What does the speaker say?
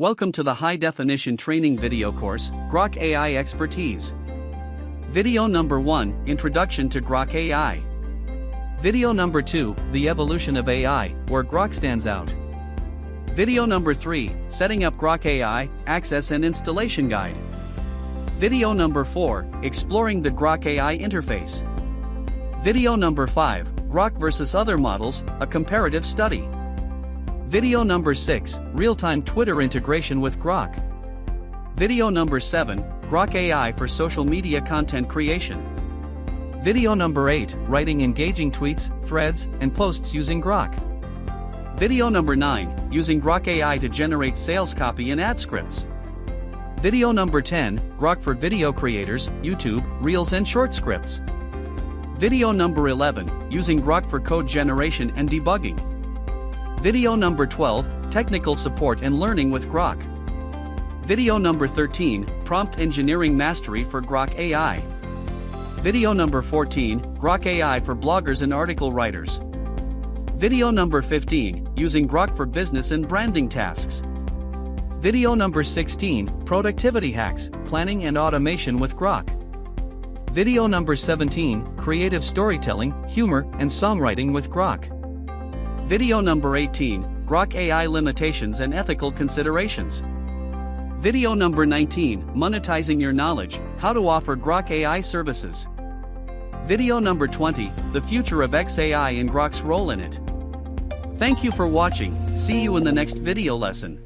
Welcome to the high-definition training video course, Grok AI Expertise. Video number 1, Introduction to Grok AI. Video number 2, The Evolution of AI, where Grok stands out. Video number 3, Setting up Grok AI, Access and Installation Guide. Video number 4, Exploring the Grok AI Interface. Video number 5, Grok versus other models, a comparative study. Video number 6, Real-time Twitter integration with Grok. Video number 7, Grok AI for social media content creation. Video number 8, Writing engaging tweets, threads, and posts using Grok. Video number 9, Using Grok AI to generate sales copy and ad scripts. Video number 10, Grok for video creators, YouTube, Reels and short scripts. Video number 11, Using Grok for code generation and debugging. Video number 12, Technical support and learning with Grok. Video number 13, Prompt engineering mastery for Grok AI. Video number 14, Grok AI for bloggers and article writers. Video number 15, Using Grok for business and branding tasks. Video number 16, Productivity hacks, planning and automation with Grok. Video number 17, Creative storytelling, humor, and songwriting with Grok. Video number 18, Grok AI limitations and ethical considerations. Video number 19, Monetizing your knowledge, how to offer Grok AI services. Video number 20, The future of XAI and Grok's role in it. Thank you for watching. See you in the next video lesson.